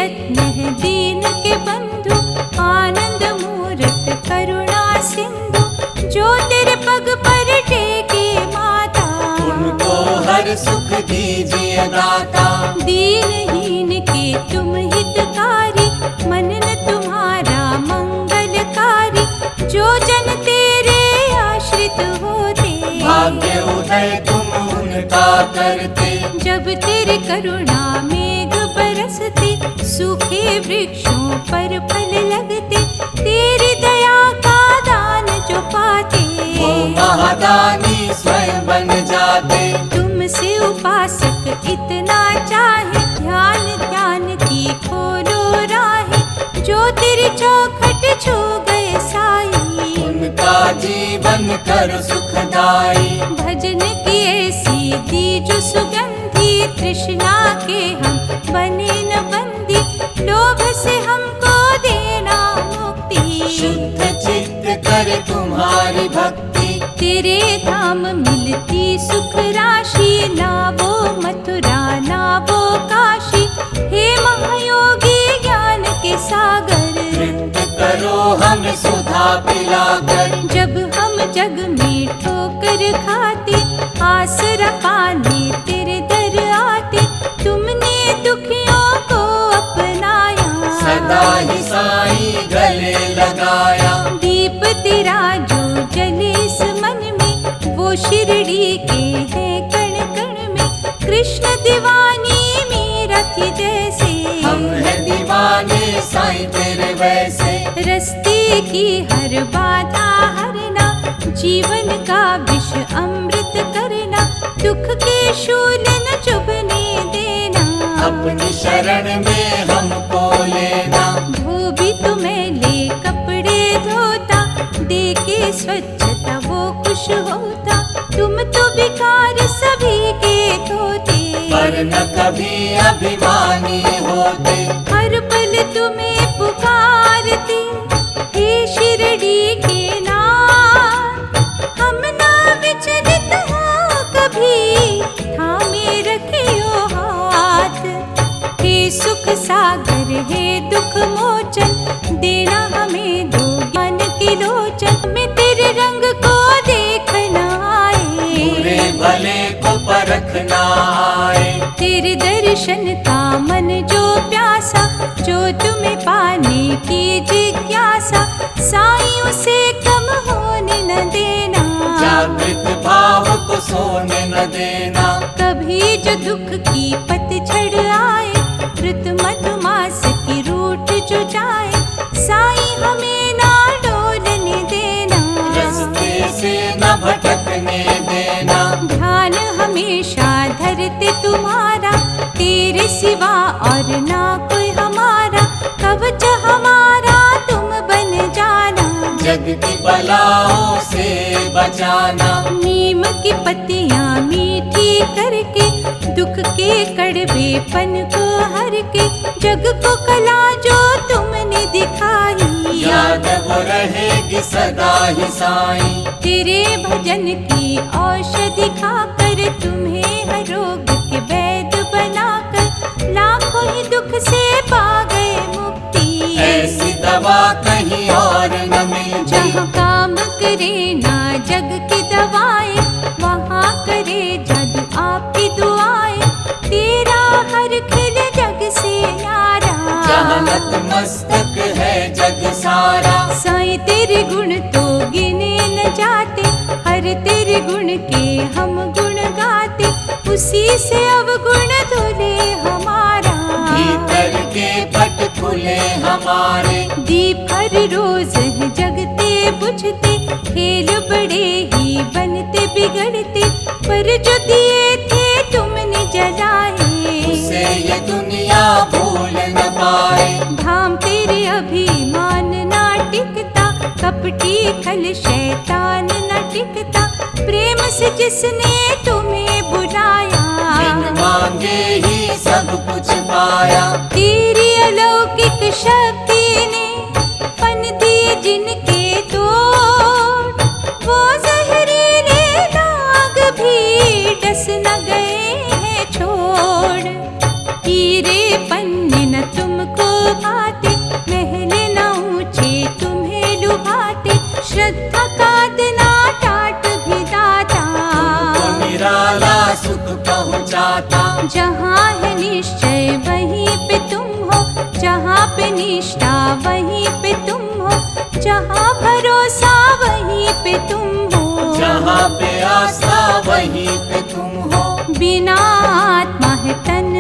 रत्न है दीन के बंधु, आनंद मूरत करुणा सिंधु, जो तेरे पग पर टेके माता, उनको हर सुख दीजिए दाता। दीनहीन के तुम हितकारी, मनन तुम्हारा मंगलकारी, जो जन तेरे आश्रित होते, भाग्य उदय तुम उनका करते। जब तेरे करुणा मेघ बरसते, सूखे वृक्षों पर फल लगते, तेरी दया का दान जो पाते, वो महादानी स्वयं बन जाते। तुमसे उपासक इतना चाहे, ध्यान ध्यान की खोलो राहें, जो तेरी चौखट छू गए साई, उनका जीवन कर सुखदाई। भजन की ऐसी दी जो सुगंधी, तृष्णा के हम बने न बंदी, लोभ से हमको देना मुक्ति, शुद्ध चित्त करे तुम्हारी भक्ति। तेरे धाम मिलती सुख राशि, ना वो मथुरा ना वो काशी, हे महायोगी ज्ञान के सागर, तृप्त करो हमें सुधा पिलाकर। जब हम जग में ठोकर खाते, आसरा पाने तेरे दर आते, तुमने दुखियों को अपनाया, सदा ही साईं गले लगाया। दीप तेरा जो जले इस मन में, वो शिरडी के हैं कण कण में, कृष्ण दीवानी मेरा थी जैसे, हम है दीवाने साईं तेरे वैसे। रस्ते की हर बाधा हरना, जीवन का विष अमृत करना, दुख के शूल न चुभने देना, अपनी शरण में हमको लेना। धोबी तो मैले कपड़े धोता, दे के स्वच्छता वो खुश होता, तुम तो विकार सभी के धोते, पर न कभी अभिमानी होते। हर पल तुम्हें पुकारते, हे शिरडी के नाथ, हम ना विचलित हो कभी, थामे रखियो हाथ, हे सुख सागर हे दुख मोचन, देना हमें दो ज्ञान के लोचन, में तेरे रंग को देखना आए, बुरे भले को परखना आए। तेरे दर्शन का मन जो प्यासा, जो तुम्हें पाने की जिज्ञासा, साईं उसे कम होने न देना, जागृत भाव को सोने न देना। कभी जो दुख की पतझड़ आए, ऋत मधुमास की रूठ जो जाए, साईं हमें ना डोलने देना, रस्ते से न भटकने देना। ध्यान हमेशा धरते तुम्हारा, तेरे सिवा और ना कोई हमारा, कवच हमारा तुम बन जाना, जग की बलाओं से बचाना। नीम की पत्तियां मीठी करके, दुख के कड़वेपन को हर के, जग को कला जो तुमने दिखाई, याद वो रहेगी सदा ही साईं। तेरे भजन की औषधि खाकर, तुम्हें हर रोग के वैद्य बनाकर, लाखों ही दुख से पा गए मुक्ति, ऐसी दवा कहीं और न मिलती। जहाँ काम करे ना जग की दवाएं, वहाँ करे जादू आपकी दुआएं, तेरा हर खिल जग से न्यारा, जहाँ नतमस्तक है जग सारा। साईं तेरे गुण तो गिने न जाते, हर तेरे गुण के हम गुण गाते, उसी से अवगुण धुले हमारा, भीतर के पट खुले हमारे। दीप हर रोज है जगते बुझते, खेल बड़े ही बनते बिगड़ते, पर जो दिए थे तुमने जलाए, उसे ये दुनिया भूल न पाए। धाम तेरे अभिमान ना टिकता, कपटी खल शैतान न टिकता, प्रेम से जिसने तुम्हें बुलाया, बिन मांगे ही सब कुछ पाया। तेरी अलौकिक शक्ति ने फन दिए जिनके तोड़, वो जहरीले दाग भी डस न गए हैं छोड़, हीरे पन्ने न तुमको पहुँचाता। जहाँ है निश्चय वहीं पे तुम हो, जहाँ पे निष्ठा वहीं पे तुम हो, जहाँ भरोसा वहीं पे तुम हो, जहाँ पे आस्था वहीं पे तुम हो। बिना आत्मा है तन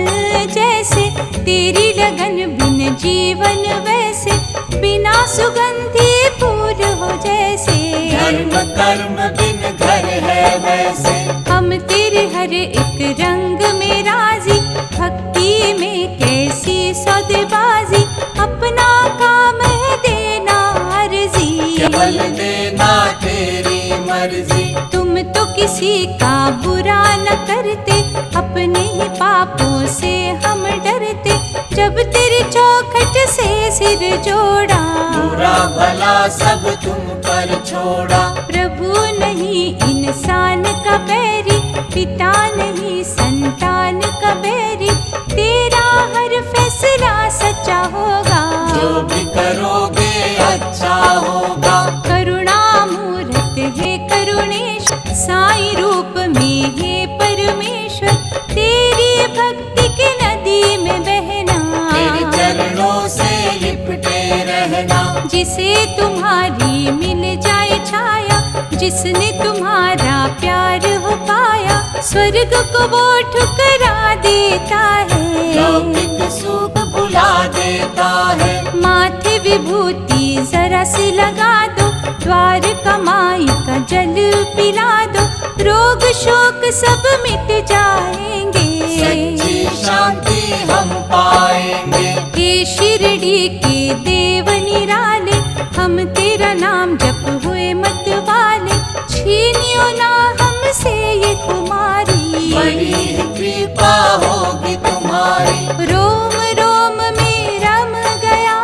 जैसे, तेरी लगन बिन जीवन वैसे, बिना सुगंधी फूल हो जैसे। धर्म कर्म बिन घर है वैसे, हम तेरे हर एक रंग में राजी, भक्ति में कैसी सौदेबाजी, अपना काम है देना अर्जी, केवल देना तेरी मर्जी। तुम तो किसी का बुरा न करते, अपने ही पापों से हम डरते, जब तेरी चौखट से सिर जोड़ा, बुरा भला सब तुम पर छोड़ा। प्रभु नहीं इंसान का बैरी, पिता नहीं संतान का बैरी, तेरा हर फैसला सच्चा होगा, जो भी करोगे अच्छा होगा। करुणामूर्त है करुणेश, साईं रूप में है परमेश्वर, तेरी भक्ति की नदी में बहना, तेरे चरणों से लिपटे रहना। जिसे तुम्हारी मिल जाए छाया, जिसने तुम्हारा प्यार हो पाया, स्वर्ग को वो ठुकरा देता है, लौकिक सुख भुला देता है। माथे विभूति जरा सी लगा दो, द्वार कमाई का जल पिला दो, रोग शोक सब मिट जाएंगे, सच्ची शांति हम पाएंगे। हे शिरडी के देव निराले, हम तेरा नाम जप हुए मत वाले, छीनियो ना हमसे ये खुमारी, बड़ी ही कृपा होगी तुम्हारी। रोम रोम में रम गया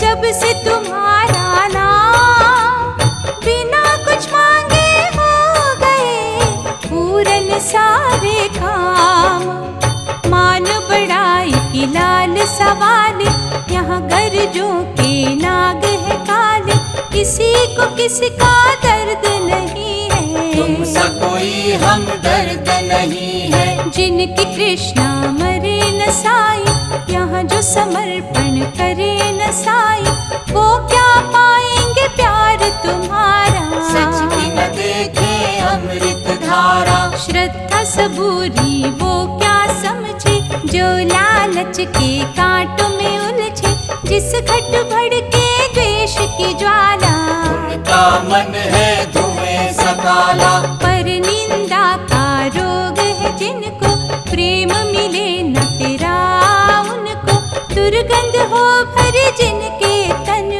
जब से तुम्हारा नाम, बिना कुछ मांगे हो गए पूरन सारे काम, मान बढ़ाई की लाल सवाल, यहाँ गरजों के नाग है काले, किसी को किसका दर्द नहीं है, तुम सा कोई हम दर्द नहीं है। जिनकी कृष्णा मरे न साई, यहाँ जो समर्पण करे न साई, वो क्या पाएंगे प्यार तुम्हारा, सच की न देखे अमृत धारा। श्रद्धा सबूरी वो क्या समझे, जो लालच के कांटों में उलझे, जिस घट भड़के द्वेष की ज्वाला, उनका मन है धुएं सा काला। पर निंदा का रोग है जिनको, प्रेम मिले न तेरा उनको, दुर्गंध हो भर जिनके तन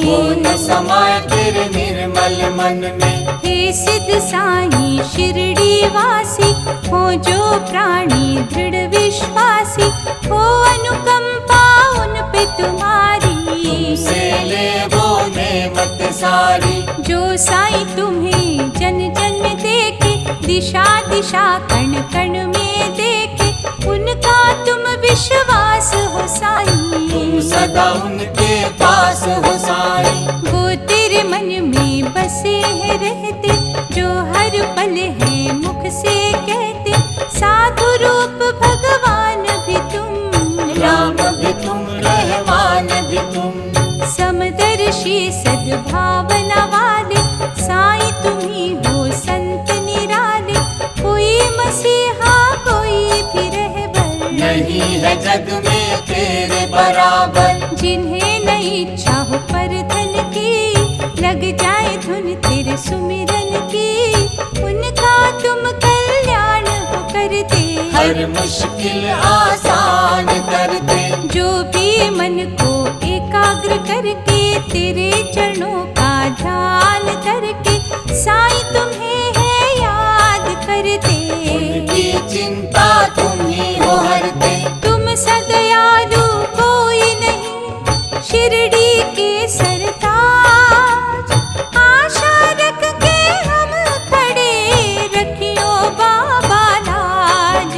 वो न में, समाये तेरे निर्मल मन में। हे सिद्ध साईं शिरडी वासी, हो जो प्राणी दृढ़ विश्वासी, हो अनुकंपा उन पे तुम्हारी, तुमसे ले वो नेमत सारी। जो साईं तुम्हें जन जन में देखे, दिशा दिशा कण कण में देखे, उनका तुम विश्वास हो साईं, तुम सदा उनके पास हो साईं। वो तेरे मन में बसे हैं रहते, जो हर पल है मुख से कहते, साधु रूप भगवान भी तुम, राम भी तुम रहमान भी तुम। समदर्शी सद्भावना वाले, साईं तुम ही हो संत निराले, कोई मसीहा कोई भी रहबर नहीं है जग में तेरे बराबर। जिन्हें न इच्छा हो पर धन की, लग जाए धुन तेरे सुमिरन की, उनका तुम कल्याण हो करते, हर मुश्किल आसान करते। जो भी मन को एकाग्र करके, तेरे चरणों का ध्यान करके, साईं तुम्हें है याद करते, उनकी चिंता तुम ही हो हरते। तुम सदयालु कोई नहीं, शिरडी के सरताज, आशा रख के हम खड़े, रखियो बाबा लाज,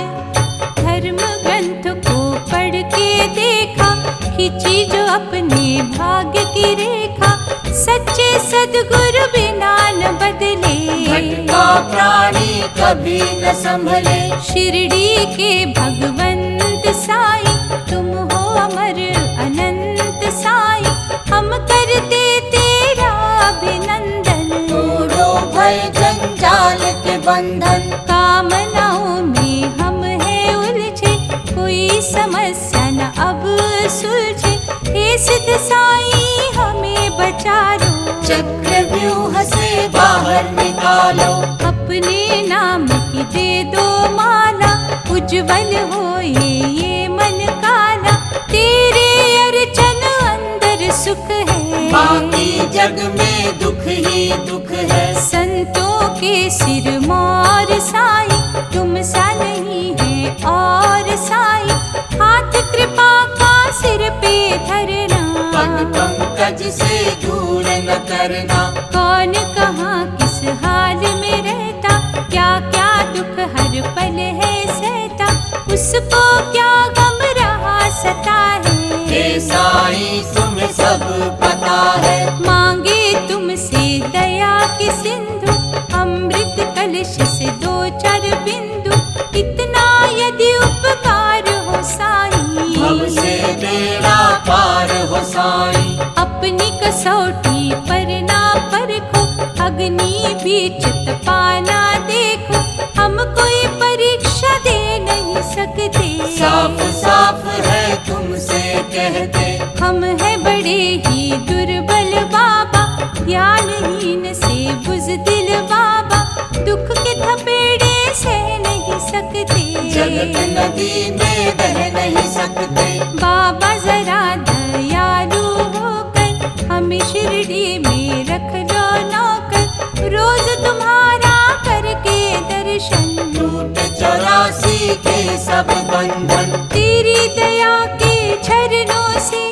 धर्म ग्रंथ को पढ़ के देखा, खींची जो अपने भाग्य की रेखा, सच्चे सद्गुरु बिना न बदले, भटका प्राणी कभी न संभले। शिरडी के भगवंत साईं, तुम हो अमर अनंत साईं, हम करते तेरा अभिनंदन। तोड़ो भय जंजाल के बंधन, कामनाओं में हम है उलझे, कोई समस्या न अब सुलझे। हे सिद्ध साईं हमें बचा लो, चक्रव्यूह से बाहर निकालो। अपने नाम की दे दो माला, उज्जवल हो ये मन काला। तेरे अर्चन अंदर सुख है, बाकी जग में दुख ही दुख है। संतों के सिर मोर साईं, तुम सा नहीं है और साईं। हाथ कृपा का सिर पे धरना, पग पंकज से दूर न करना। कौन कहाँ किस हाल में रहता, क्या क्या दुख हर पल है सहता, उसको क्या गम रहा सता है। हे साईं तुम्हें सब पता है, मांगे तुमसे दया की सिंधु, अमृत कलश से 2-4 बिंदु। इतना यदि उपकार हो साईं, भव से बेड़ा पार हो साईं। अपनी कसौटी पर ना परखो, अग्नि बीच तपाना देखो। हम कोई परीक्षा दे नहीं सकते, साफ साफ है तुमसे कहते। हम है बड़े ही दुर्बल बाबा, ज्ञानहीन से बुज़दिल बाबा। दुख के थपेड़े सह नहीं सकते, जगत नदी में बह नहीं सकते। बाबा जरा दयालु होकर, हमें शिरडी में रख लो नौकर। रोज तुम्हारा करके दर्शन, टूट 84 के सब बंधन। तेरी दया के झरनों से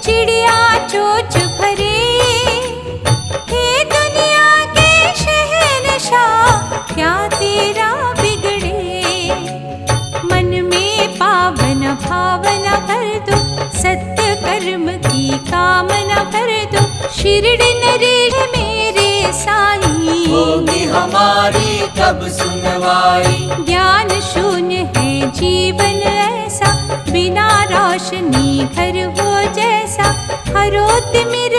चिड़िया चोच भरे। हे दुनिया के शहंशाह, क्या तेरा बिगड़े। मन में पावन भावना भर दो, सत्य कर्म की कामना भर दो। शिरडी नरेश मेरे साईं, होगी हमारी कब सुनवाई। ज्ञान शून्य है जीवन ऐसा, बिना रोशनी घर हो जैसा। हरो तिमिर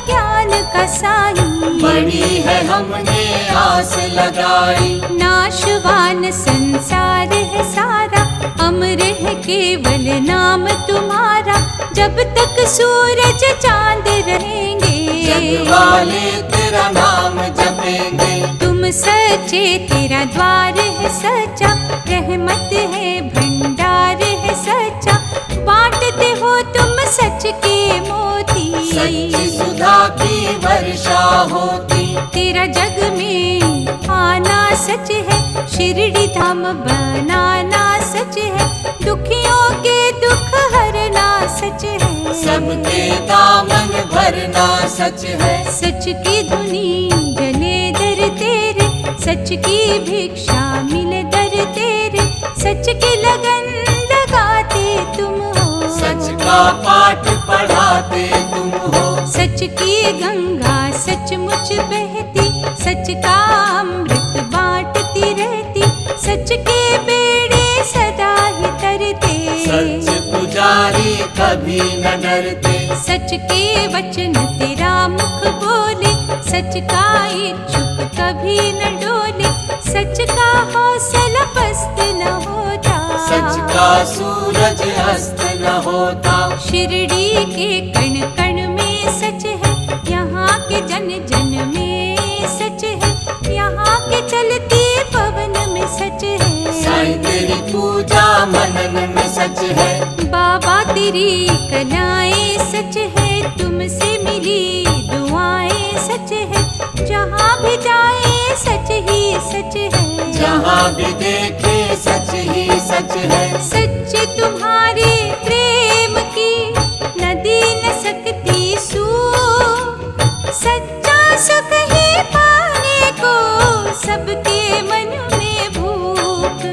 ज्ञान का साईं, बड़ी है हमने आस लगाई। नाशवान संसार है सारा, अमर है केवल नाम तुम्हारा। जब तक सूरज चांद रहेंगे, जग वाले तेरा नाम जपेंगे। तुम सच्चे, तेरा द्वार है सच्चा। रहमत है भंडार है सच्चा, बांटते हो तुम सच के मोती। सच्ची सुधा की वर्षा होती, तेरा जग में आना सच है, शिरडी धाम बनाना सच है। दुखियों के दुख हरना सच है, सबके दामन भरना सच है। सच की धुनी जले दर तेरे, सच की भिक्षा मिले दर तेरे। सच की लगन लगाते तुम हो, सच का पाठ पढ़ाते तुम हो। सच की गंगा सचमुच बहती, सच का अमृत बांटती रहती। सच के बेड़े सदा ही तरते, सच पुजारी कभी न डरते। सच के वचन तेरा मुख बोले, सच का इच्छुक कभी न डोले। सच का हौसला पस्त न होता, सच का सूरज अस्त न होता। शिरडी के कण कण में सच है, यहाँ के जन जन में सच है। यहाँ के चलती पवन में सच है, साईं तेरी पूजा मनन में सच है। बाबा तेरी कलाएं सच है, तुमसे मिली दुआएं सच है। जहाँ भी जाए सच ही सच है, जहाँ भी देखे सच ही सच है। सच तुम्हारे प्रेम की नदी न सकती सू। सच्चा सुख ही पाने को सबके मन में भूख।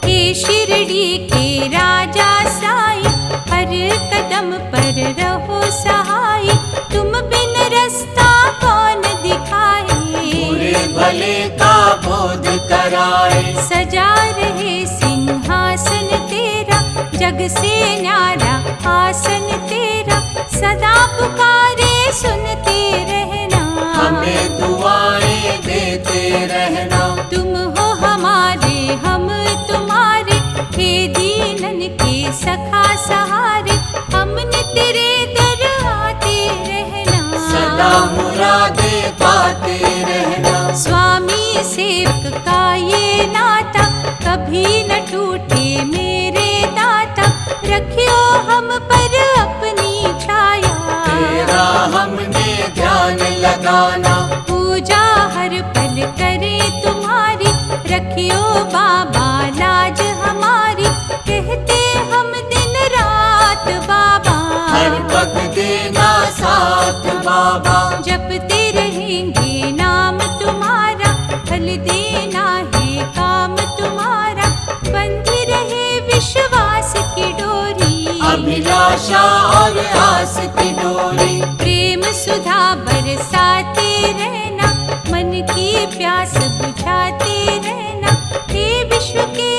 हे शिरडी के राजा साईं, हर कदम पर रहो सहाय। तुम बिन रास्ता कौन दिखाए, बुरे भले का बोध कराए। सजा रहे सिंहासन तेरा, जग से न्यारा आसन तेरा, सदा पुकारे सुनते रहना, हमें दुआएं देते रहना। तुम हो हमारे हम तुम्हारे, हे दीनन के सखा सहारे, हमने तेरे दर आते रहना, सदा मुरादे पाते रहना। स्वामी सेवक का ये नाता, कभी न टूटे मेरे दाता, रखियो हम पर अपनी छाया, तेरा हमने ध्यान लगाना। पूजा हर पल करे तुम्हारी, रखियो बाबा लाज हमारी, कहते हम दिन रात बाबा, हर पग देना साथ बाबा। जपते रहेंगे नाम तुम्हारा, फल देना है काम तुम्हारा, बंधी रहे विश्वास की डोरी, अभिलाषा और आस की डोरी। प्रेम सुधा बरसाते रहना, मन की प्यास बुझाते रहना, हे विश्व के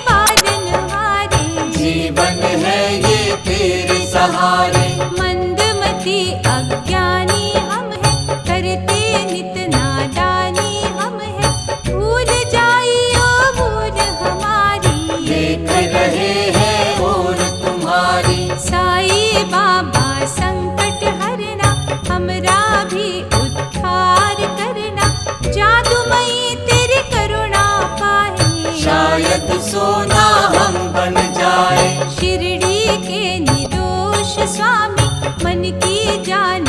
पालनहारे, जीवन है ये तेरे सहारे। मंदमती अज्ञानी हम हैं, करते नित नादानी हम हैं, भूल जाइयो भूल हमारी, देख रहे हैं और तुम्हारी। साई बाबा संकट हरना, हमरा भी उद्धार करना, जादूमयी तेरी करुणा पाए, शायद सोना हम बन जाए। शिरडी के निर्दोष स्वामी, मन की जान